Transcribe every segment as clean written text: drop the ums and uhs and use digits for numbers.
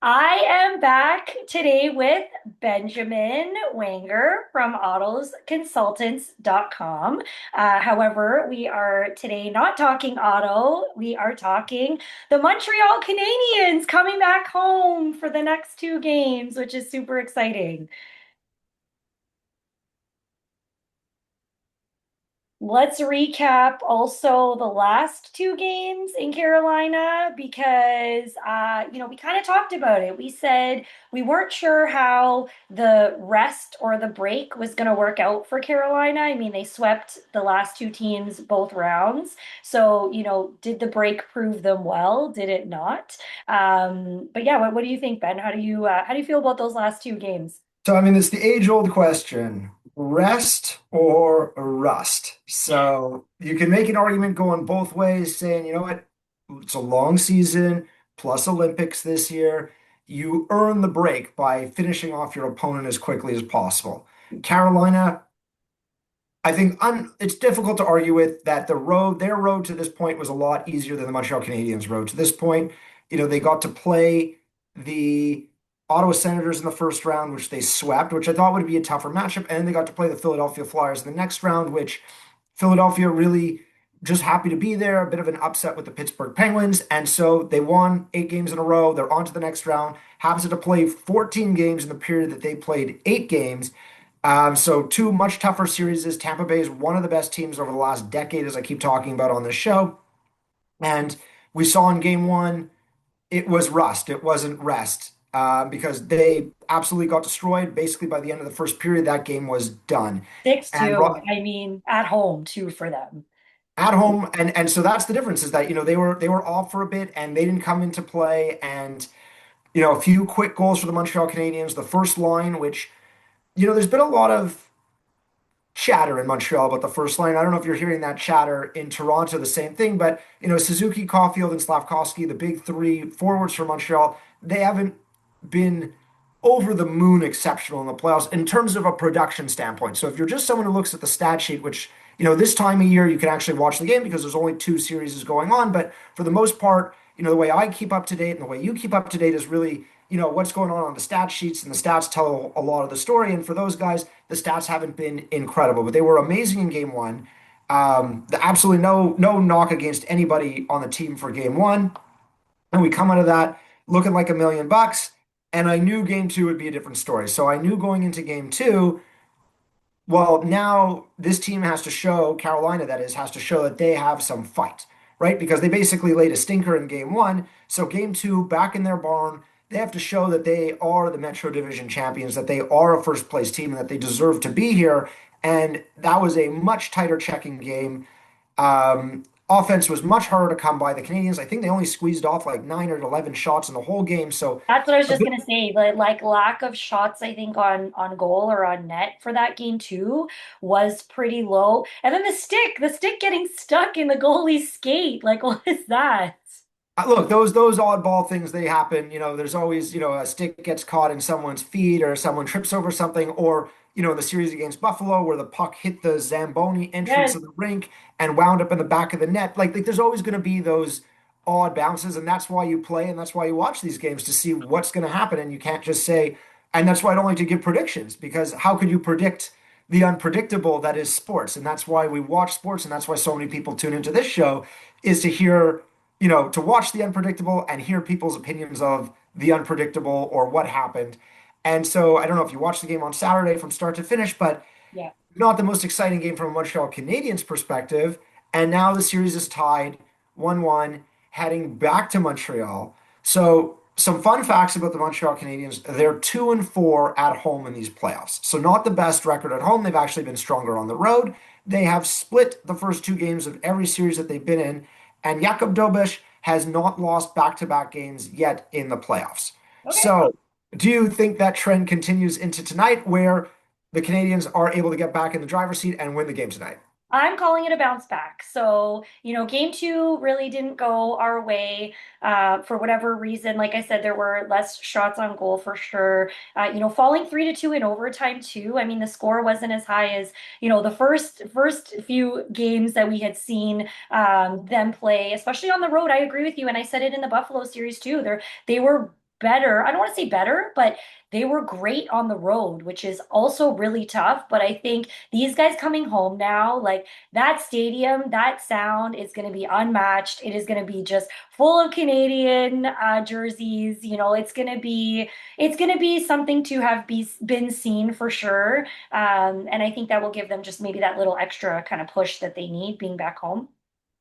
I am back today with Benjamin Wanger from autosconsultants.com. However, we are today not talking auto. We are talking the Montreal Canadiens coming back home for the next two games, which is super exciting. Let's recap also the last two games in Carolina because, we kind of talked about it. We said we weren't sure how the rest or the break was going to work out for Carolina. I mean, they swept the last two teams both rounds. So, did the break prove them well? Did it not? But yeah, what do you think, Ben? How do you feel about those last two games? So, I mean, it's the age-old question, rest or rust. So you can make an argument going both ways, saying, you know what, it's a long season plus Olympics this year. You earn the break by finishing off your opponent as quickly as possible. Carolina, I think it's difficult to argue with that their road to this point was a lot easier than the Montreal Canadiens' road to this point. They got to play the Ottawa Senators in the first round, which they swept, which I thought would be a tougher matchup. And then they got to play the Philadelphia Flyers in the next round, which Philadelphia really just happy to be there, a bit of an upset with the Pittsburgh Penguins. And so they won 8 games in a row. They're on to the next round. Habs had to play 14 games in the period that they played 8 games. So two much tougher series. Tampa Bay is one of the best teams over the last decade, as I keep talking about on this show. And we saw in game one, it was rust. It wasn't rest because they absolutely got destroyed. Basically, by the end of the first period, that game was done. And 6-2. I mean, at home too for them. at home, and so that's the difference is that they were off for a bit and they didn't come into play. And a few quick goals for the Montreal Canadiens. The first line, which there's been a lot of chatter in Montreal about the first line. I don't know if you're hearing that chatter in Toronto, the same thing, but Suzuki, Caulfield, and Slafkovský, the big three forwards for Montreal, they haven't been over the moon exceptional in the playoffs in terms of a production standpoint. So if you're just someone who looks at the stat sheet, which this time of year you can actually watch the game because there's only two series going on, but for the most part, the way I keep up to date and the way you keep up to date is really what's going on the stat sheets, and the stats tell a lot of the story. And for those guys, the stats haven't been incredible, but they were amazing in game one. Absolutely no knock against anybody on the team for game one, and we come out of that looking like $1 million. And I knew game two would be a different story. So I knew going into game two, well, now this team has to show, Carolina that is, has to show that they have some fight, right? Because they basically laid a stinker in game one. So game two, back in their barn, they have to show that they are the Metro Division champions, that they are a first place team, and that they deserve to be here. And that was a much tighter checking game. Offense was much harder to come by. The Canadians, I think they only squeezed off like 9 or 11 shots in the whole game. So That's what I was a just bit gonna say. Like lack of shots, I think on goal or on net for that game too was pretty low. And then the stick getting stuck in the goalie's skate. Like, what is that? Look, those oddball things, they happen. There's always, a stick gets caught in someone's feet or someone trips over something, or in the series against Buffalo where the puck hit the Zamboni entrance Yes. of the rink and wound up in the back of the net. Like there's always going to be those odd bounces, and that's why you play and that's why you watch these games to see what's going to happen. And you can't just say, and that's why I don't like to give predictions, because how could you predict the unpredictable that is sports? And that's why we watch sports, and that's why so many people tune into this show is to hear to watch the unpredictable and hear people's opinions of the unpredictable or what happened. And so I don't know if you watched the game on Saturday from start to finish, but Yeah. not the most exciting game from a Montreal Canadiens perspective. And now the series is tied 1-1, heading back to Montreal. So some fun facts about the Montreal Canadiens. They're 2-4 at home in these playoffs. So not the best record at home. They've actually been stronger on the road. They have split the first two games of every series that they've been in. And Jakub Dobeš has not lost back-to-back games yet in the playoffs. Okay. So, do you think that trend continues into tonight, where the Canadians are able to get back in the driver's seat and win the game tonight? I'm calling it a bounce back. So, game two really didn't go our way for whatever reason. Like I said, there were less shots on goal for sure. Falling 3-2 in overtime too. I mean, the score wasn't as high as, the first few games that we had seen them play, especially on the road. I agree with you. And I said it in the Buffalo series too. They were better. I don't want to say better, but they were great on the road, which is also really tough. But I think these guys coming home now, like that stadium, that sound is going to be unmatched. It is going to be just full of Canadian jerseys. It's going to be something to have been seen for sure. And I think that will give them just maybe that little extra kind of push that they need being back home.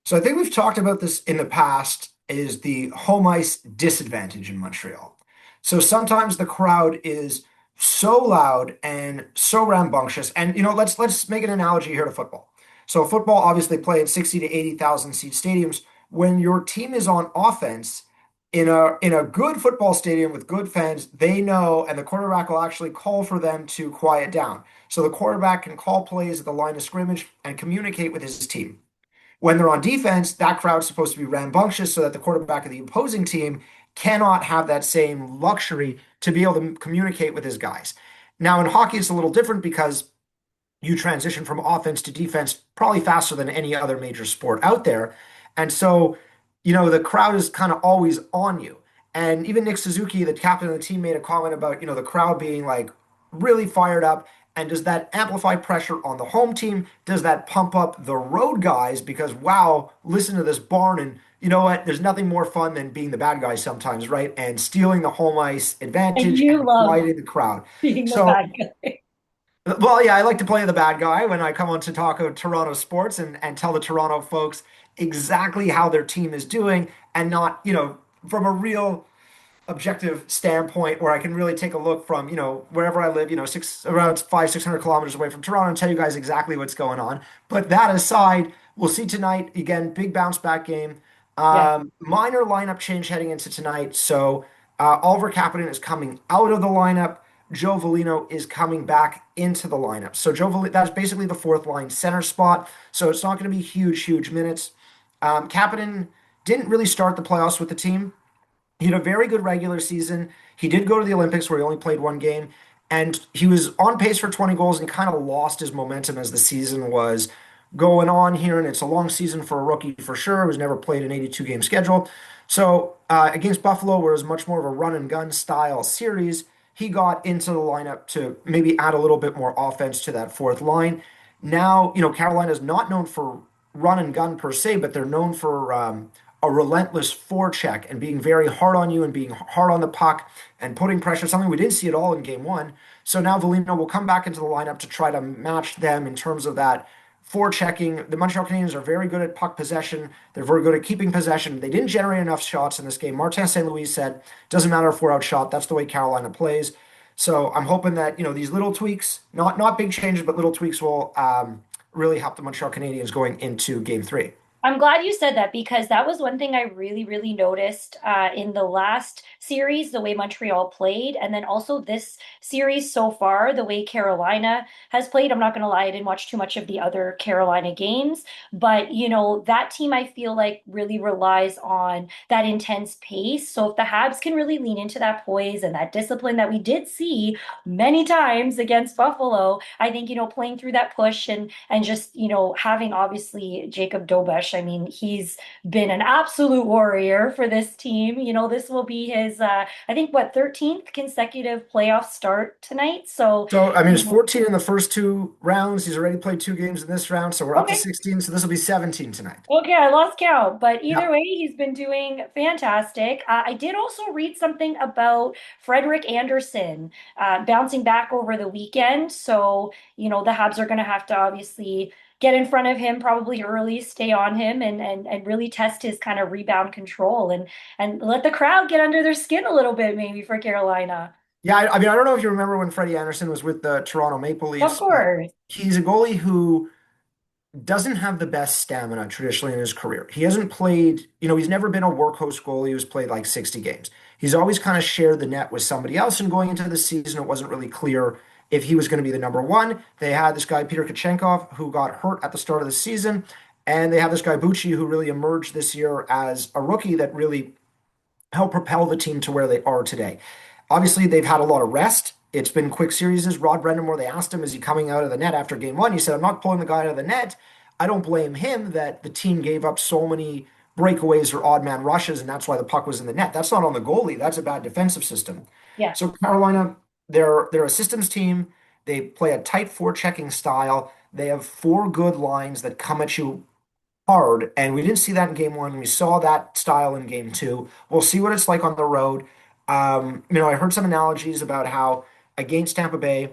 So I think we've talked about this in the past is the home ice disadvantage in Montreal. So sometimes the crowd is so loud and so rambunctious. And let's make an analogy here to football. So football obviously play in 60 to 80,000 seat stadiums. When your team is on offense in a good football stadium with good fans, they know and the quarterback will actually call for them to quiet down. So the quarterback can call plays at the line of scrimmage and communicate with his team. When they're on defense, that crowd's supposed to be rambunctious so that the quarterback of the opposing team cannot have that same luxury to be able to communicate with his guys. Now, in hockey, it's a little different because you transition from offense to defense probably faster than any other major sport out there. And so, the crowd is kind of always on you. And even Nick Suzuki, the captain of the team, made a comment about, the crowd being like really fired up. And does that amplify pressure on the home team? Does that pump up the road guys? Because, wow, listen to this barn. And you know what? There's nothing more fun than being the bad guy sometimes, right? And stealing the home ice And advantage you and love quieting the crowd. being the So, bad guy. well, yeah, I like to play the bad guy when I come on to talk of Toronto sports and tell the Toronto folks exactly how their team is doing and not, from a real objective standpoint where I can really take a look from, wherever I live, around 600 kilometers away from Toronto and tell you guys exactly what's going on. But that aside, we'll see tonight, again, big bounce back game. Yeah. Minor lineup change heading into tonight. So Oliver Kapanen is coming out of the lineup. Joe Velino is coming back into the lineup. So that's basically the fourth line center spot. So it's not going to be huge, huge minutes. Kapanen didn't really start the playoffs with the team. He had a very good regular season. He did go to the Olympics where he only played one game, and he was on pace for 20 goals and kind of lost his momentum as the season was going on here. And it's a long season for a rookie for sure. He was never played an 82 game schedule. So against Buffalo, where it was much more of a run and gun style series, he got into the lineup to maybe add a little bit more offense to that fourth line. Now, Carolina is not known for run and gun per se, but they're known for a relentless forecheck and being very hard on you and being hard on the puck and putting pressure, something we didn't see at all in game one. So now Velino will come back into the lineup to try to match them in terms of that forechecking. The Montreal Canadiens are very good at puck possession. They're very good at keeping possession. They didn't generate enough shots in this game. Martin St. Louis said, doesn't matter if we're outshot. That's the way Carolina plays. So I'm hoping that, these little tweaks, not big changes, but little tweaks will really help the Montreal Canadiens going into game three. I'm glad you said that because that was one thing I really, really noticed in the last series, the way Montreal played, and then also this series so far, the way Carolina has played. I'm not going to lie, I didn't watch too much of the other Carolina games, but that team I feel like really relies on that intense pace. So if the Habs can really lean into that poise and that discipline that we did see many times against Buffalo, I think, playing through that push and just, having obviously Jacob Dobesh. I mean, he's been an absolute warrior for this team. This will be his, I think, what, 13th consecutive playoff start tonight. So, So, I mean, it's 14 in the first two rounds. He's already played two games in this round, so we're up to okay. 16. So this will be 17 tonight. Okay, I lost count, but either Yeah. way, he's been doing fantastic. I did also read something about Frederik Andersen bouncing back over the weekend. So, the Habs are going to have to obviously get in front of him probably early, stay on him, and really test his kind of rebound control and let the crowd get under their skin a little bit, maybe for Carolina. Yeah, I mean, I don't know if you remember when Freddie Anderson was with the Toronto Maple Of Leafs, but course. he's a goalie who doesn't have the best stamina traditionally in his career. He hasn't played, he's never been a workhorse goalie who's played like 60 games. He's always kind of shared the net with somebody else. And going into the season, it wasn't really clear if he was going to be the number one. They had this guy, Peter Kachenkov, who got hurt at the start of the season. And they have this guy, Bucci, who really emerged this year as a rookie that really helped propel the team to where they are today. Obviously, they've had a lot of rest. It's been quick series. Rod Brendamore, they asked him, is he coming out of the net after game one? He said, I'm not pulling the guy out of the net. I don't blame him that the team gave up so many breakaways or odd man rushes, and that's why the puck was in the net. That's not on the goalie. That's a bad defensive system. Yeah. So Carolina, they're a systems team. They play a tight forechecking style. They have four good lines that come at you hard, and we didn't see that in game one. We saw that style in game two. We'll see what it's like on the road. I heard some analogies about how against Tampa Bay,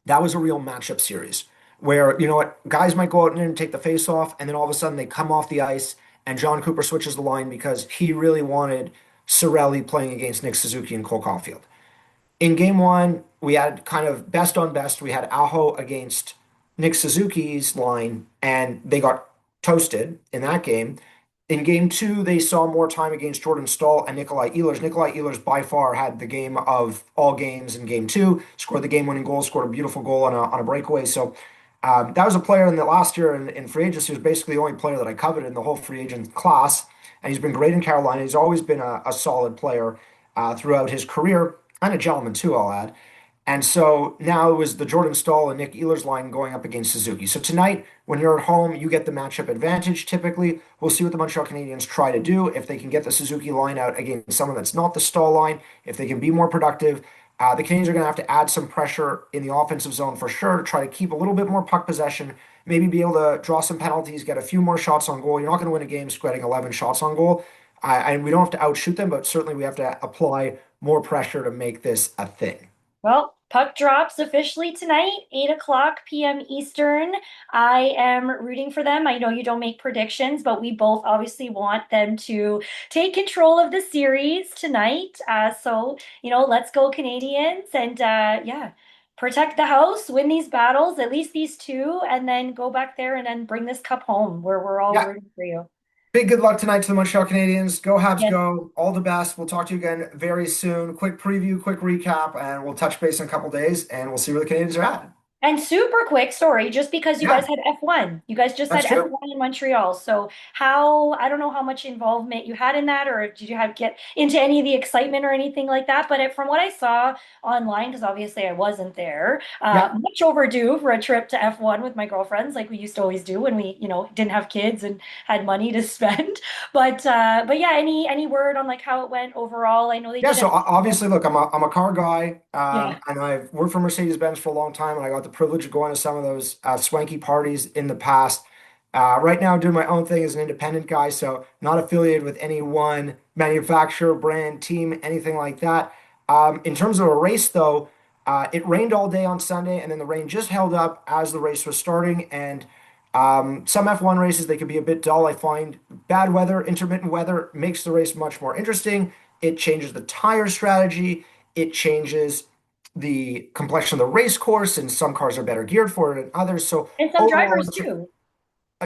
that was a real matchup series where, you know what, guys might go out and take the face off, and then all of a sudden they come off the ice, and John Cooper switches the line because he really wanted Cirelli playing against Nick Suzuki and Cole Caulfield. In game one, we had kind of best on best. We had Aho against Nick Suzuki's line, and they got toasted in that game. In game two, they saw more time against Jordan Staal and Nikolai Ehlers. Nikolai Ehlers by far had the game of all games in game two, scored the game winning goal, scored a beautiful goal on a breakaway. So that was a player in the last year in free agency, was basically the only player that I coveted in the whole free agent class. And he's been great in Carolina. He's always been a solid player throughout his career, and a gentleman too, I'll add. And so now it was the Jordan Staal and Nick Ehlers line going up against Suzuki. So tonight, when you're at home, you get the matchup advantage typically. We'll see what the Montreal Canadiens try to do. If they can get the Suzuki line out against someone that's not the Staal line, if they can be more productive, the Canadiens are going to have to add some pressure in the offensive zone for sure to try to keep a little bit more puck possession, maybe be able to draw some penalties, get a few more shots on goal. You're not going to win a game squatting 11 shots on goal. And we don't have to outshoot them, but certainly we have to apply more pressure to make this a thing. Well, puck drops officially tonight, 8 o'clock p.m. Eastern. I am rooting for them. I know you don't make predictions, but we both obviously want them to take control of the series tonight. Let's go Canadians and yeah, protect the house, win these battles, at least these two, and then go back there and then bring this cup home where we're all Yeah, rooting for you. big good luck tonight to the Montreal Canadiens. Go Habs, Yes. go. All the best. We'll talk to you again very soon. Quick preview, quick recap, and we'll touch base in a couple days, and we'll see where the Canadiens are at. And super quick story, just because you guys Yeah, had F1. You guys just that's had true. F1 in Montreal. So I don't know how much involvement you had in that, or did you have get into any of the excitement or anything like that? But from what I saw online, because obviously I wasn't there, Yeah. much overdue for a trip to F1 with my girlfriends, like we used to always do when we, didn't have kids and had money to spend. But yeah, any word on like how it went overall? I know they Yeah, did so it. obviously, look, I'm a car guy, Yeah. and I've worked for Mercedes-Benz for a long time, and I got the privilege of going to some of those swanky parties in the past. Right now, I'm doing my own thing as an independent guy, so not affiliated with any one manufacturer, brand, team, anything like that. In terms of a race, though, it rained all day on Sunday, and then the rain just held up as the race was starting, and some F1 races, they can be a bit dull. I find bad weather, intermittent weather makes the race much more interesting. It changes the tire strategy. It changes the complexion of the race course, and some cars are better geared for it than others. So And some overall, drivers too.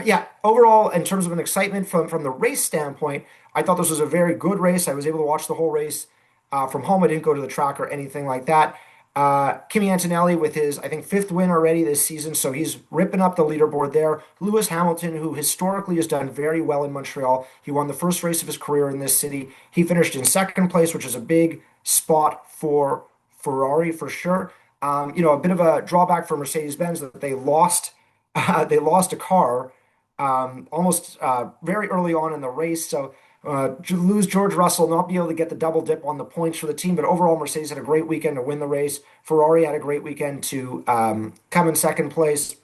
yeah, overall, in terms of an excitement from the race standpoint, I thought this was a very good race. I was able to watch the whole race from home. I didn't go to the track or anything like that. Kimi Antonelli with his, I think, fifth win already this season, so he's ripping up the leaderboard there. Lewis Hamilton, who historically has done very well in Montreal, he won the first race of his career in this city. He finished in second place, which is a big spot for Ferrari for sure. A bit of a drawback for Mercedes-Benz that they lost a car almost very early on in the race. So lose George Russell, not be able to get the double dip on the points for the team. But overall, Mercedes had a great weekend to win the race. Ferrari had a great weekend to come in second place.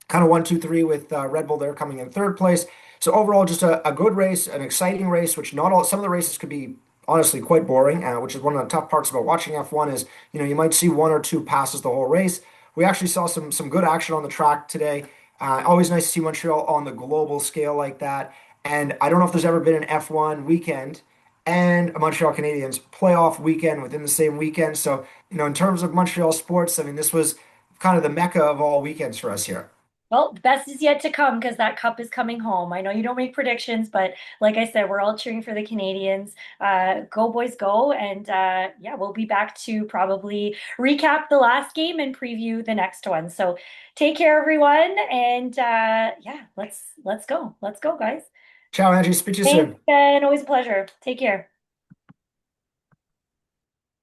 Kind of one, two, three with Red Bull there coming in third place. So overall, just a good race, an exciting race, which not all, some of the races could be honestly quite boring, which is one of the tough parts about watching F1 is, you might see one or two passes the whole race. We actually saw some good action on the track today. Always nice to see Montreal on the global scale like that. And I don't know if there's ever been an F1 weekend and a Montreal Canadiens playoff weekend within the same weekend. So, in terms of Montreal sports, I mean, this was kind of the mecca of all weekends for us here. Well, the best is yet to come because that cup is coming home. I know you don't make predictions, but like I said, we're all cheering for the Canadians. Go boys, go! And yeah, we'll be back to probably recap the last game and preview the next one. So take care, everyone, and yeah, let's go, guys. Ciao, Angie. Speak to you Thanks, soon. Ben. Always a pleasure. Take care.